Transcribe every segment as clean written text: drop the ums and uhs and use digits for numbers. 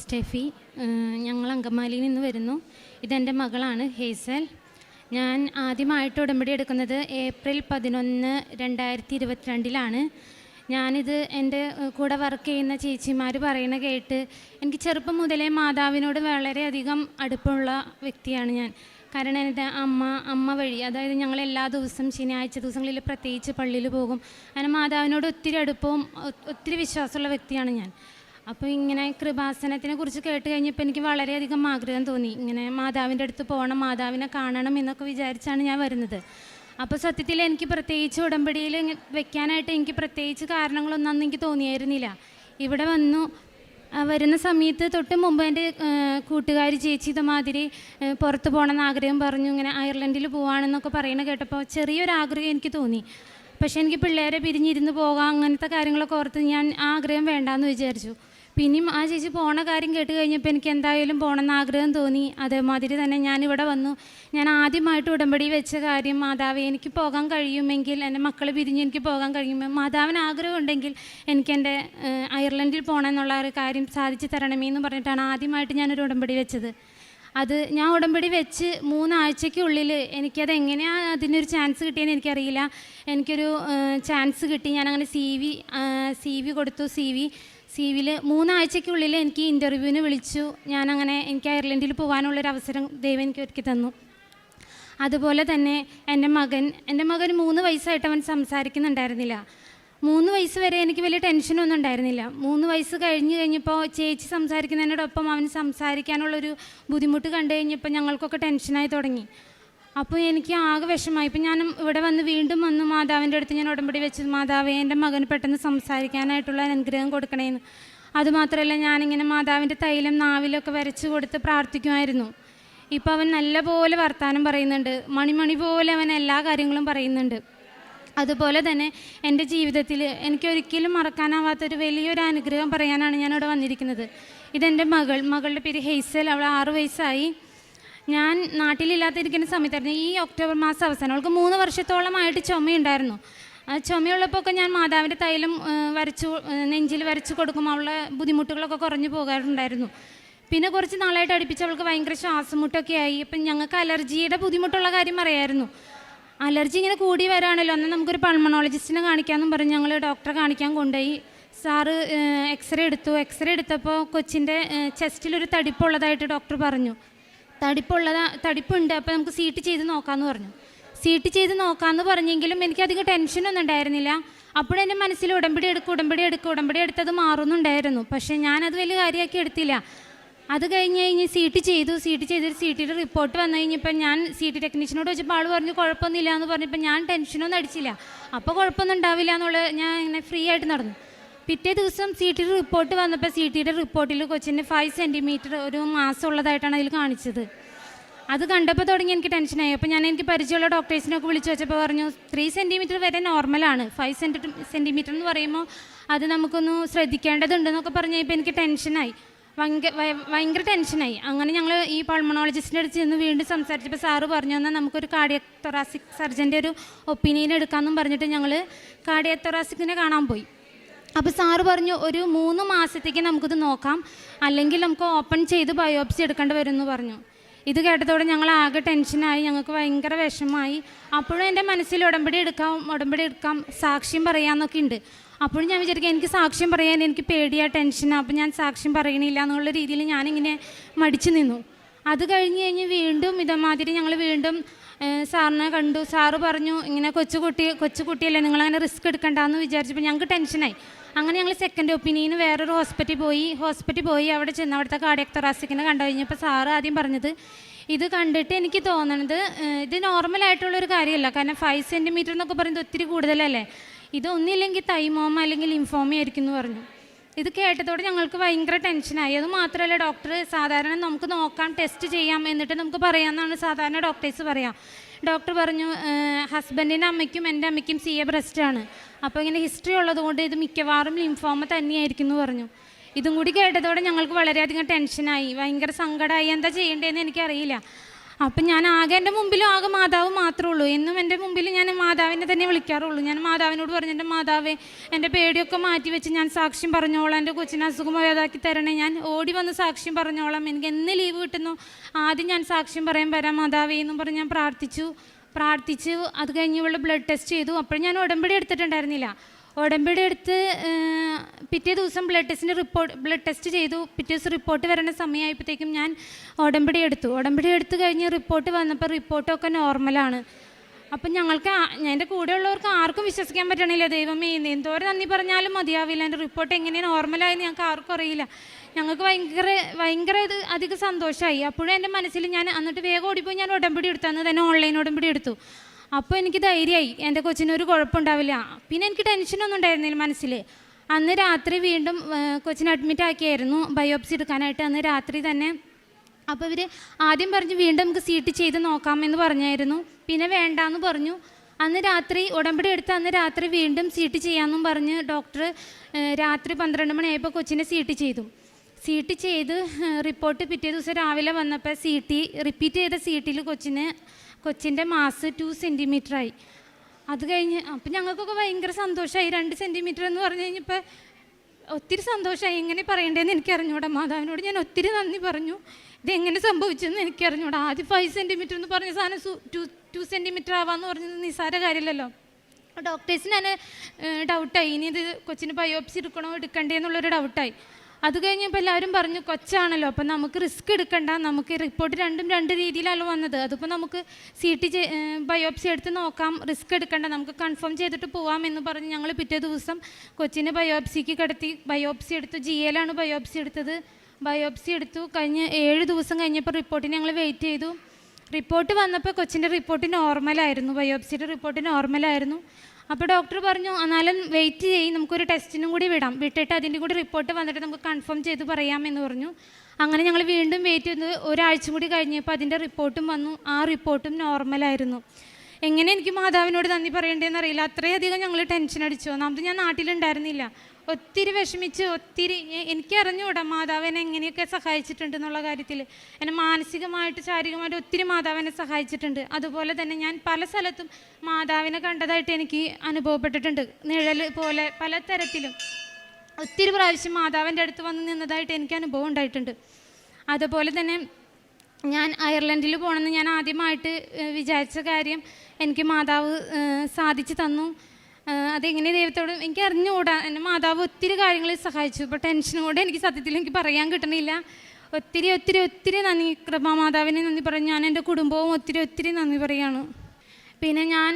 Steffi. ഞങ്ങൾ അങ്കമാലിയിൽ നിന്ന് വരുന്നു. ഇതെൻ്റെ മകളാണ് ഹേസൽ. ഞാൻ ആദ്യമായിട്ട് ഉടമ്പടി എടുക്കുന്നത് ഏപ്രിൽ 11, 2022 ഞാനിത് എൻ്റെ കൂടെ വർക്ക് ചെയ്യുന്ന ചേച്ചിമാർ പറയണ കേട്ട് എനിക്ക് ചെറുപ്പം മുതലേ മാതാവിനോട് വളരെയധികം അടുപ്പമുള്ള വ്യക്തിയാണ് ഞാൻ. കാരണം എൻ്റെ അമ്മ വഴി, അതായത് ഞങ്ങൾ എല്ലാ ദിവസവും ശനിയാഴ്ച ദിവസങ്ങളിൽ പ്രത്യേകിച്ച് പള്ളിയിൽ പോകും. അങ്ങനെ മാതാവിനോട് ഒത്തിരി അടുപ്പവും ഒത്തിരി വിശ്വാസമുള്ള വ്യക്തിയാണ് ഞാൻ. അപ്പോൾ ഇങ്ങനെ കൃപാസനത്തിനെ കുറിച്ച് കേട്ട് കഴിഞ്ഞപ്പോൾ എനിക്ക് വളരെയധികം ആഗ്രഹം തോന്നി. ഇങ്ങനെ മാതാവിൻ്റെ അടുത്ത് പോകണം, മാതാവിനെ കാണണം എന്നൊക്കെ വിചാരിച്ചാണ് ഞാൻ വരുന്നത്. അപ്പോൾ സത്യത്തിൽ എനിക്ക് പ്രത്യേകിച്ച് ഉടമ്പടിയിൽ വെക്കാനായിട്ട് എനിക്ക് പ്രത്യേകിച്ച് കാരണങ്ങളൊന്നും അന്ന് എനിക്ക് തോന്നിയായിരുന്നില്ല. ഇവിടെ വരുന്ന സമയത്ത് തൊട്ട് മുമ്പ് എൻ്റെ കൂട്ടുകാരി ചേച്ചി ഇതമാതിരി പുറത്ത് പോകണമെന്ന് ആഗ്രഹം പറഞ്ഞു. ഇങ്ങനെ അയർലൻഡിൽ പോവാണെന്നൊക്കെ പറയണ കേട്ടപ്പോൾ ചെറിയൊരാഗ്രഹം എനിക്ക് തോന്നി. പക്ഷേ എനിക്ക് പിള്ളേരെ പിരിഞ്ഞിരുന്ന് പോകാം അങ്ങനത്തെ കാര്യങ്ങളൊക്കെ ഓർത്ത് ഞാൻ ആ ആഗ്രഹം വേണ്ടാന്ന് വിചാരിച്ചു. പിന്നെയും ആ ചേച്ചി പോണ കാര്യം കേട്ട് കഴിഞ്ഞപ്പോൾ എനിക്ക് എന്തായാലും പോകണമെന്ന് ആഗ്രഹം തോന്നി. അതേമാതിരി തന്നെ ഞാനിവിടെ വന്നു. ഞാൻ ആദ്യമായിട്ട് ഉടമ്പടി വെച്ച കാര്യം, മാതാവേ എനിക്ക് പോകാൻ കഴിയുമെങ്കിൽ, എൻ്റെ മക്കൾ പിരിഞ്ഞ് എനിക്ക് പോകാൻ കഴിയുമ്പോൾ, മാതാവിന് ആഗ്രഹമുണ്ടെങ്കിൽ എനിക്ക് എൻ്റെ അയർലൻഡിൽ പോകണം എന്നുള്ള ഒരു കാര്യം സാധിച്ചു തരണമേ എന്ന് പറഞ്ഞിട്ടാണ് ആദ്യമായിട്ട് ഞാനൊരു ഉടമ്പടി വെച്ചത്. അത് ഞാൻ ഉടമ്പടി വെച്ച് 3 ആഴ്ചയ്ക്കുള്ളിൽ എനിക്കത് എങ്ങനെയാണ് അതിനൊരു ചാൻസ് കിട്ടിയെന്ന് എനിക്കറിയില്ല. എനിക്കൊരു ചാൻസ് കിട്ടി. ഞാനങ്ങനെ സി വി കൊടുത്തു. സി വിയിൽ 3 ആഴ്ചയ്ക്കുള്ളിൽ എനിക്ക് ഇൻ്റർവ്യൂവിന് വിളിച്ചു. ഞാനങ്ങനെ എനിക്ക് അയർലൻഡിൽ പോകാനുള്ളൊരു അവസരം ദൈവം എനിക്ക് ഒരുക്കി തന്നു. അതുപോലെ തന്നെ എൻ്റെ മകൻ 3 വയസ്സായിട്ട് അവൻ സംസാരിക്കുന്നുണ്ടായിരുന്നില്ല. 3 വയസ്സ് വരെ എനിക്ക് വലിയ ടെൻഷനൊന്നും ഉണ്ടായിരുന്നില്ല. 3 വയസ്സ് കഴിഞ്ഞപ്പോൾ ചേച്ചി സംസാരിക്കുന്നതിനോടൊപ്പം അവന് സംസാരിക്കാനുള്ളൊരു ബുദ്ധിമുട്ട് കണ്ടു കഴിഞ്ഞപ്പോൾ ഞങ്ങൾക്കൊക്കെ ടെൻഷനായി തുടങ്ങി. അപ്പോൾ എനിക്ക് ആകെ വിഷമമായി. ഇപ്പം ഞാൻ ഇവിടെ വീണ്ടും വന്ന് മാതാവിൻ്റെ അടുത്ത് ഞാൻ ഉടമ്പടി വെച്ചത്, മാതാവേ എൻ്റെ മകന് പെട്ടെന്ന് സംസാരിക്കാനായിട്ടുള്ള അനുഗ്രഹം കൊടുക്കണേന്ന്. അതുമാത്രമല്ല, ഞാനിങ്ങനെ മാതാവിൻ്റെ തൈലം നാവിലൊക്കെ വരച്ച് കൊടുത്ത് പ്രാർത്ഥിക്കുമായിരുന്നു. ഇപ്പോൾ അവൻ നല്ല പോലെ വർത്താനം പറയുന്നുണ്ട്. മണി പോലെ അവൻ എല്ലാ കാര്യങ്ങളും പറയുന്നുണ്ട്. അതുപോലെ തന്നെ എൻ്റെ ജീവിതത്തിൽ എനിക്കൊരിക്കലും മറക്കാനാവാത്തൊരു വലിയൊരു അനുഗ്രഹം പറയാനാണ് ഞാനിവിടെ വന്നിരിക്കുന്നത്. ഇതെൻ്റെ മകളുടെ പേര് ഹേസൽ. അവൾ 6 വയസ്സായി. ഞാൻ നാട്ടിലില്ലാതിരിക്കുന്ന സമയത്തായിരുന്നു. ഈ ഒക്ടോബർ മാസം അവസാനം അവൾക്ക് 3 വർഷത്തോളമായിട്ട് ചുമയുണ്ടായിരുന്നു. ആ ചുമയുള്ളപ്പോൾ ഒക്കെ ഞാൻ മാതാവിൻ്റെ തൈലം നെഞ്ചിൽ വരച്ച് കൊടുക്കുമ്പോൾ അവളുടെ ബുദ്ധിമുട്ടുകളൊക്കെ കുറഞ്ഞു പോകാറുണ്ടായിരുന്നു. പിന്നെ കുറച്ച് നാളായിട്ട് അടുപ്പിച്ച് അവൾക്ക് ഭയങ്കര ശ്വാസമുട്ടൊക്കെ ആയി. അപ്പം ഞങ്ങൾക്ക് അലർജിയുടെ ബുദ്ധിമുട്ടുള്ള കാര്യം അറിയായിരുന്നു. അലർജി ഇങ്ങനെ കൂടി വരാണല്ലോ, എന്നാൽ നമുക്കൊരു പൾമണോളജിസ്റ്റിനെ കാണിക്കാമെന്നും പറഞ്ഞ് ഞങ്ങൾ ഡോക്ടറെ കാണിക്കാൻ കൊണ്ടുപോയി. സാറ് എക്സ്റേ എടുത്തപ്പോൾ കൊച്ചിൻ്റെ ചെസ്റ്റിലൊരു തടിപ്പുള്ളതായിട്ട് ഡോക്ടർ പറഞ്ഞു. തടിപ്പുണ്ട്, അപ്പോൾ നമുക്ക് CT ചെയ്ത് നോക്കാമെന്ന് പറഞ്ഞു. CT ചെയ്ത് നോക്കാമെന്ന് പറഞ്ഞെങ്കിലും എനിക്കധികം ടെൻഷനൊന്നും ഉണ്ടായിരുന്നില്ല. അപ്പോഴെൻ്റെ മനസ്സിൽ ഉടമ്പടി എടുത്തത് മാറുന്നുണ്ടായിരുന്നു. പക്ഷേ ഞാനത് വലിയ കാര്യമാക്കി എടുത്തില്ല. അത് കഴിഞ്ഞ് CT ചെയ്തിട്ട് CTയുടെ റിപ്പോർട്ട് വന്നു കഴിഞ്ഞപ്പോൾ ഞാൻ CT ടെക്നീഷ്യനോട് ചോദിച്ചപ്പോൾ ആൾ പറഞ്ഞു കുഴപ്പമൊന്നുമില്ല എന്ന് പറഞ്ഞപ്പോൾ ഞാൻ ടെൻഷനൊന്നും അടിച്ചില്ല. അപ്പോൾ കുഴപ്പമൊന്നും ഉണ്ടാവില്ല എന്നുള്ളത് ഞാൻ ഇങ്ങനെ ഫ്രീ ആയിട്ട് നടന്നു. പിറ്റേ ദിവസം CTയുടെ റിപ്പോർട്ട് വന്നപ്പോൾ CTയുടെ റിപ്പോർട്ടിൽ കൊച്ചിന് 5 സെൻറ്റിമീറ്റർ ഒരു മാസം ഉള്ളതായിട്ടാണ് അതിൽ കാണിച്ചത്. അത് കണ്ടപ്പോൾ തുടങ്ങി എനിക്ക് ടെൻഷനായി. അപ്പോൾ എനിക്ക് പരിചയമുള്ള ഡോക്ടേഴ്സിനൊക്കെ വിളിച്ച് വെച്ചപ്പോൾ പറഞ്ഞു 3 സെൻറ്റിമീറ്റർ വരെ നോർമലാണ്, 5 സെൻറ്റിമീറ്റർ എന്ന് പറയുമ്പോൾ അത് നമുക്കൊന്ന് ശ്രദ്ധിക്കേണ്ടതുണ്ടെന്നൊക്കെ പറഞ്ഞു കഴിഞ്ഞപ്പോൾ എനിക്ക് ടെൻഷനായി, ഭയങ്കര ടെൻഷനായി. അങ്ങനെ ഞങ്ങൾ ഈ പൾമണോളജിസ്റ്റിൻ്റെ അടുത്ത് ചെന്ന് വീണ്ടും സംസാരിച്ചപ്പോൾ സാറ് പറഞ്ഞു എന്നാൽ നമുക്കൊരു കാർഡിയക് തൊറാസിക് സർജൻ്റെ ഒരു ഒപ്പീനിയൻ എടുക്കാമെന്നും പറഞ്ഞിട്ട് ഞങ്ങൾ കാർഡിയക് തൊറാസിക്കിനെ കാണാൻ പോയി. അപ്പോൾ സാറ് പറഞ്ഞു ഒരു 3 മാസത്തേക്ക് നമുക്കിത് നോക്കാം, അല്ലെങ്കിൽ നമുക്ക് ഓപ്പൺ ചെയ്ത് ബയോപ്സി എടുക്കേണ്ടി വരും എന്ന് പറഞ്ഞു. ഇത് കേട്ടതോടെ ഞങ്ങൾ ആകെ ടെൻഷനായി, ഞങ്ങൾക്ക് ഭയങ്കര വിഷമമായി. അപ്പോഴും എൻ്റെ മനസ്സിൽ ഉടമ്പടി എടുക്കാം, സാക്ഷ്യം പറയാമെന്നൊക്കെ ഉണ്ട്. അപ്പോഴും ഞാൻ വിചാരിക്കും എനിക്ക് സാക്ഷ്യം പറയാൻ എനിക്ക് പേടിയാണ്, ടെൻഷനാണ്. അപ്പോൾ ഞാൻ സാക്ഷ്യം പറയണില്ല എന്നുള്ള രീതിയിൽ ഞാനിങ്ങനെ മടിച്ചു നിന്നു. അത് കഴിഞ്ഞ് വീണ്ടും ഇതേമാതിരി ഞങ്ങൾ വീണ്ടും സാറിനെ കണ്ടു. സാറ് പറഞ്ഞു ഇങ്ങനെ കൊച്ചുകുട്ടിയല്ലേ, നിങ്ങളങ്ങനെ റിസ്ക് എടുക്കണ്ടെന്ന് വിചാരിച്ചപ്പോൾ ഞങ്ങൾക്ക് ടെൻഷനായി. അങ്ങനെ ഞങ്ങൾ സെക്കൻഡ് ഒപ്പീനിയന് വേറൊരു ഹോസ്പിറ്റലിൽ പോയി അവിടെ ചെന്ന് അവിടുത്തെ കാർഡിയക് തൊറാസിക്കിനെ കണ്ടു കഴിഞ്ഞപ്പോൾ സാറ് ആദ്യം പറഞ്ഞത് ഇത് കണ്ടിട്ട് എനിക്ക് തോന്നണത് ഇത് നോർമലായിട്ടുള്ളൊരു കാര്യമല്ല, കാരണം 5 സെൻറ്റിമീറ്റർ എന്നൊക്കെ പറയുന്നത് ഒത്തിരി കൂടുതലല്ലേ, ഇതൊന്നില്ലെങ്കിൽ തൈമോമ അല്ലെങ്കിൽ ലിംഫോമ ആയിരിക്കും എന്ന് പറഞ്ഞു. ഇത് കേട്ടതോടെ ഞങ്ങൾക്ക് ഭയങ്കര ടെൻഷനായി. അതുമാത്രമല്ല, ഡോക്ടർ സാധാരണ നമുക്ക് നോക്കാം, ടെസ്റ്റ് ചെയ്യാം, എന്നിട്ട് നമുക്ക് പറയാമെന്നാണ് സാധാരണ ഡോക്ടേഴ്സ് പറയാം. ഡോക്ടർ പറഞ്ഞു ഹസ്ബൻഡിൻ്റെ അമ്മയ്ക്കും എൻ്റെ അമ്മയ്ക്കും CA ബ്രസ്റ്റാണ്, അപ്പോൾ ഇങ്ങനെ ഹിസ്റ്ററി ഉള്ളതുകൊണ്ട് ഇത് മിക്കവാറും ലിംഫോമ തന്നെയായിരിക്കും എന്ന് പറഞ്ഞു. ഇതും കൂടി കേട്ടതോടെ ഞങ്ങൾക്ക് വളരെയധികം ടെൻഷനായി, ഭയങ്കര സങ്കടമായി. എന്താ ചെയ്യേണ്ടതെന്ന് എനിക്കറിയില്ല. അപ്പം ഞാൻ ആകെ എൻ്റെ മുമ്പിലും ആകെ മാതാവ് മാത്രമേ ഉള്ളൂ. എന്നും എൻ്റെ മുമ്പിൽ ഞാൻ മാതാവിനെ തന്നെ വിളിക്കാറുള്ളൂ. ഞാൻ മാതാവിനോട് പറഞ്ഞു, എൻ്റെ മാതാവേ, എൻ്റെ പേടിയൊക്കെ മാറ്റി വെച്ച് ഞാൻ സാക്ഷ്യം പറഞ്ഞോളാം, എൻ്റെ കൊച്ചിനെ അസുഖം ഭേദമാക്കി തരണേ, ഞാൻ ഓടി വന്ന് സാക്ഷ്യം പറഞ്ഞോളാം, എനിക്ക് എന്ന് ലീവ് കിട്ടുന്നു ആദ്യം ഞാൻ സാക്ഷ്യം പറയാൻ വരാം മാതാവേ എന്നും പറഞ്ഞ് ഞാൻ പ്രാർത്ഥിച്ചു. അത് കഴിഞ്ഞ് ഇവളുടെ ബ്ലഡ് ടെസ്റ്റ് ചെയ്തു. അപ്പോൾ ഞാൻ ഉടമ്പടി എടുത്തിട്ടുണ്ടായിരുന്നില്ല. ഉടമ്പടി എടുത്ത് പിറ്റേ ദിവസം ബ്ലഡ് ടെസ്റ്റ് ചെയ്തു. പിറ്റേ ദിവസം റിപ്പോർട്ട് വരണ സമയമായപ്പോഴത്തേക്കും ഞാൻ ഉടമ്പടി എടുത്തു കഴിഞ്ഞ് റിപ്പോർട്ട് വന്നപ്പോൾ റിപ്പോർട്ടൊക്കെ നോർമലാണ്. അപ്പം ഞങ്ങൾക്ക് എൻ്റെ കൂടെയുള്ളവർക്ക് ആർക്കും വിശ്വസിക്കാൻ പറ്റണില്ല. ദൈവമേ, എന്തോരം നന്ദി പറഞ്ഞാലും മതിയാവില്ല. എൻ്റെ റിപ്പോർട്ട് എങ്ങനെയാണ് നോർമലായെന്ന് ഞങ്ങൾക്ക് ആർക്കും അറിയില്ല. ഞങ്ങൾക്ക് ഭയങ്കര അധികം സന്തോഷമായി. അപ്പോഴും എൻ്റെ മനസ്സിൽ ഞാൻ എന്നിട്ട് വേഗം ഓടിപ്പോയി ഞാൻ ഉടമ്പടി എടുത്തു. അന്ന് തന്നെ ഓൺലൈൻ ഉടമ്പടി എടുത്തു. അപ്പോൾ എനിക്ക് ധൈര്യമായി, എൻ്റെ കൊച്ചിനൊരു കുഴപ്പമുണ്ടാവില്ല. പിന്നെ എനിക്ക് ടെൻഷനൊന്നും ഉണ്ടായിരുന്നില്ല മനസ്സിൽ. അന്ന് രാത്രി വീണ്ടും കൊച്ചിനെ അഡ്മിറ്റ് ആക്കിയായിരുന്നു ബയോപ്സി എടുക്കാനായിട്ട്. അന്ന് രാത്രി തന്നെ അപ്പോൾ ഇവർ ആദ്യം പറഞ്ഞു വീണ്ടും നമുക്ക് CT ചെയ്ത് നോക്കാമെന്ന് പറഞ്ഞായിരുന്നു. പിന്നെ വേണ്ടാന്ന് പറഞ്ഞു. അന്ന് രാത്രി ഉടമ്പടി എടുത്ത് അന്ന് രാത്രി വീണ്ടും CT ചെയ്യാമെന്നും പറഞ്ഞ് ഡോക്ടർ രാത്രി 12 മണിയായപ്പോൾ കൊച്ചിനെ CT ചെയ്ത് റിപ്പോർട്ട് പിറ്റേ ദിവസം രാവിലെ വന്നപ്പോൾ റിപ്പീറ്റ് ചെയ്ത CTയിൽ കൊച്ചിൻ്റെ മാസ് 2 സെൻറ്റിമീറ്ററായി. അത് കഴിഞ്ഞ് അപ്പം ഞങ്ങൾക്കൊക്കെ ഭയങ്കര സന്തോഷമായി. 2 സെൻറ്റിമീറ്റർ എന്ന് പറഞ്ഞു കഴിഞ്ഞപ്പോൾ ഒത്തിരി സന്തോഷമായി. എങ്ങനെ പറയേണ്ടതെന്ന് എനിക്കറിഞ്ഞൂടാ. മാതാവിനോട് ഞാൻ ഒത്തിരി നന്ദി പറഞ്ഞു. ഇതെങ്ങനെ സംഭവിച്ചെന്ന് എനിക്കറിഞ്ഞൂടാ. ആദ്യം 5 സെൻറ്റിമീറ്റർ എന്ന് പറഞ്ഞ സാധനം 2 സെൻറ്റിമീറ്റർ ആവാമെന്ന് പറഞ്ഞത് നിസ്സാര കാര്യമില്ലല്ലോ. ഡോക്ടേഴ്സിന് തന്നെ ഡൗട്ടായി, ഇനി ഇത് കൊച്ചിന് ബയോപ്സി എടുക്കണ്ടേ എന്നുള്ളൊരു ഡൗട്ടായി. അത് കഴിഞ്ഞപ്പോൾ എല്ലാവരും പറഞ്ഞു കൊച്ചാണല്ലോ, അപ്പം നമുക്ക് റിസ്ക് എടുക്കണ്ട, നമുക്ക് റിപ്പോർട്ട് രണ്ട് രീതിയിലല്ലോ വന്നത്, അതിപ്പോൾ നമുക്ക് ബയോപ്സി എടുത്ത് നോക്കാം, റിസ്ക് എടുക്കണ്ട, നമുക്ക് കൺഫേം ചെയ്തിട്ട് പോവാം എന്ന് പറഞ്ഞ് ഞങ്ങൾ പിറ്റേ ദിവസം കൊച്ചിനെ ബയോപ്സിക്ക് കിടത്തി. ബയോപ്സി എടുത്തു. GA ലാണ് ബയോപ്സി എടുത്തത്. ബയോപ്സി എടുത്തു കഴിഞ്ഞ് 7 ദിവസം കഴിഞ്ഞപ്പോൾ റിപ്പോർട്ടിന് ഞങ്ങൾ വെയിറ്റ് ചെയ്തു. റിപ്പോർട്ട് വന്നപ്പോൾ കൊച്ചിൻ്റെ റിപ്പോർട്ട് നോർമലായിരുന്നു, ബയോപ്സിയുടെ റിപ്പോർട്ട് നോർമലായിരുന്നു. അപ്പോൾ ഡോക്ടർ പറഞ്ഞു എന്നാലും വെയിറ്റ് ചെയ്യും, നമുക്കൊരു ടെസ്റ്റിനും കൂടി വിട്ടിട്ട് അതിൻ്റെ കൂടി റിപ്പോർട്ട് വന്നിട്ട് നമുക്ക് കൺഫേം ചെയ്ത് പറയാമെന്ന് പറഞ്ഞു. അങ്ങനെ ഞങ്ങൾ വീണ്ടും വെയിറ്റ് ചെയ്ത് ഒരാഴ്ച കൂടി കഴിഞ്ഞപ്പോൾ അതിൻ്റെ റിപ്പോർട്ടും വന്നു. ആ റിപ്പോർട്ടും നോർമലായിരുന്നു. എങ്ങനെ എനിക്ക് മാതാവിനോട് നന്ദി പറയേണ്ടതെന്ന് അറിയില്ല. അത്രയധികം ഞങ്ങൾ ടെൻഷൻ അടിച്ചു. ഒന്നാമത് ഞാൻ നാട്ടിലുണ്ടായിരുന്നില്ല. ഒത്തിരി വിഷമിച്ച് എനിക്ക് അറിഞ്ഞുകൂടാ മാതാവിനെ എങ്ങനെയൊക്കെ സഹായിച്ചിട്ടുണ്ടെന്നുള്ള കാര്യത്തിൽ. എന്നെ മാനസികമായിട്ട് ശാരീരികമായിട്ട് ഒത്തിരി മാതാവിനെ സഹായിച്ചിട്ടുണ്ട്. അതുപോലെ തന്നെ ഞാൻ പല സ്ഥലത്തും മാതാവിനെ കണ്ടതായിട്ട് എനിക്ക് അനുഭവപ്പെട്ടിട്ടുണ്ട്. നിഴൽ പോലെ പല തരത്തിലും ഒത്തിരി പ്രാവശ്യം മാതാവിൻ്റെ അടുത്ത് വന്ന് നിന്നതായിട്ട് എനിക്ക് അനുഭവം ഉണ്ടായിട്ടുണ്ട്. അതുപോലെ തന്നെ ഞാൻ അയർലൻഡിൽ പോകണമെന്ന് ഞാൻ ആദ്യമായിട്ട് വിചാരിച്ച കാര്യം എനിക്ക് മാതാവ് സാധിച്ചു തന്നു. അതെങ്ങനെ ദൈവത്തോട് എനിക്ക് അറിഞ്ഞുകൂടാ. എന്നെ മാതാവ് ഒത്തിരി കാര്യങ്ങളിൽ സഹായിച്ചു. ഇപ്പോൾ ടെൻഷനോടെ എനിക്ക് സത്യത്തിൽ എനിക്ക് പറയാൻ കിട്ടണില്ല. ഒത്തിരി നന്ദി, കൃപാമാതാവിനെ നന്ദി പറയും. ഞാൻ എൻ്റെ കുടുംബവും ഒത്തിരി നന്ദി പറയുകയാണ്. പിന്നെ ഞാൻ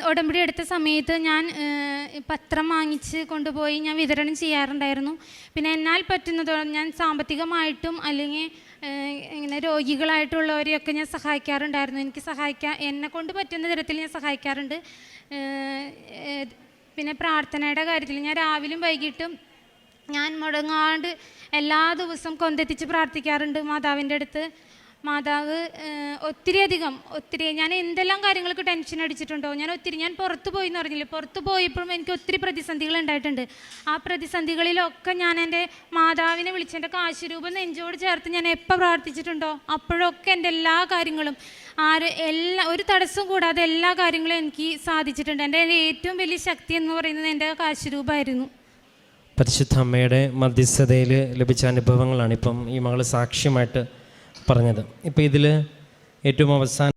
ഉടമ്പടി എടുത്ത സമയത്ത് ഞാൻ പത്രം വാങ്ങിച്ച് കൊണ്ടുപോയി ഞാൻ വിതരണം ചെയ്യാറുണ്ടായിരുന്നു. പിന്നെ എന്നാൽ പറ്റുന്നതോളം ഞാൻ സാമ്പത്തികമായിട്ടും അല്ലെങ്കിൽ ഇങ്ങനെ രോഗികളായിട്ടുള്ളവരെയൊക്കെ ഞാൻ സഹായിക്കാറുണ്ടായിരുന്നു. എന്നെ കൊണ്ട് പറ്റുന്ന തരത്തിൽ ഞാൻ സഹായിക്കാറുണ്ട്. പിന്നെ പ്രാർത്ഥനയുടെ കാര്യത്തിൽ ഞാൻ രാവിലെയും വൈകിട്ടും ഞാൻ മുടങ്ങാണ്ട് എല്ലാ ദിവസവും കൊന്തെത്തിച്ച് പ്രാർത്ഥിക്കാറുണ്ട് മാതാവിൻ്റെ അടുത്ത്. മാതാവ് ഒത്തിരി ഞാൻ എന്തെല്ലാം കാര്യങ്ങൾക്ക് ടെൻഷൻ അടിച്ചിട്ടുണ്ടോ, ഞാൻ പുറത്ത് പോയി എന്ന് പറഞ്ഞില്ലേ, പുറത്ത് പോയപ്പോഴും എനിക്ക് ഒത്തിരി പ്രതിസന്ധികൾ ഉണ്ടായിട്ടുണ്ട്. ആ പ്രതിസന്ധികളിലൊക്കെ ഞാൻ എൻ്റെ മാതാവിനെ വിളിച്ച് എൻ്റെ കാശുരൂപം നെഞ്ചോട് ചേർത്ത് ഞാൻ എപ്പോൾ പ്രാർത്ഥിച്ചിട്ടുണ്ടോ അപ്പോഴൊക്കെ എൻ്റെ എല്ലാ കാര്യങ്ങളും ഒരു തടസ്സവും കൂടാതെ എല്ലാ കാര്യങ്ങളും എനിക്ക് സാധിച്ചിട്ടുണ്ട്. എൻ്റെ ഏറ്റവും വലിയ ശക്തി എന്ന് പറയുന്നത് എൻ്റെ കാശുരൂപമായിരുന്നു. പരിശുദ്ധ അമ്മയുടെ മധ്യസ്ഥതയിൽ ലഭിച്ച അനുഭവങ്ങളാണ് ഇപ്പം ഈ മകൾ സാക്ഷ്യമായിട്ട് പറഞ്ഞത്. ഇപ്പോൾ ഇതിൽ ഏറ്റവും അവസാനം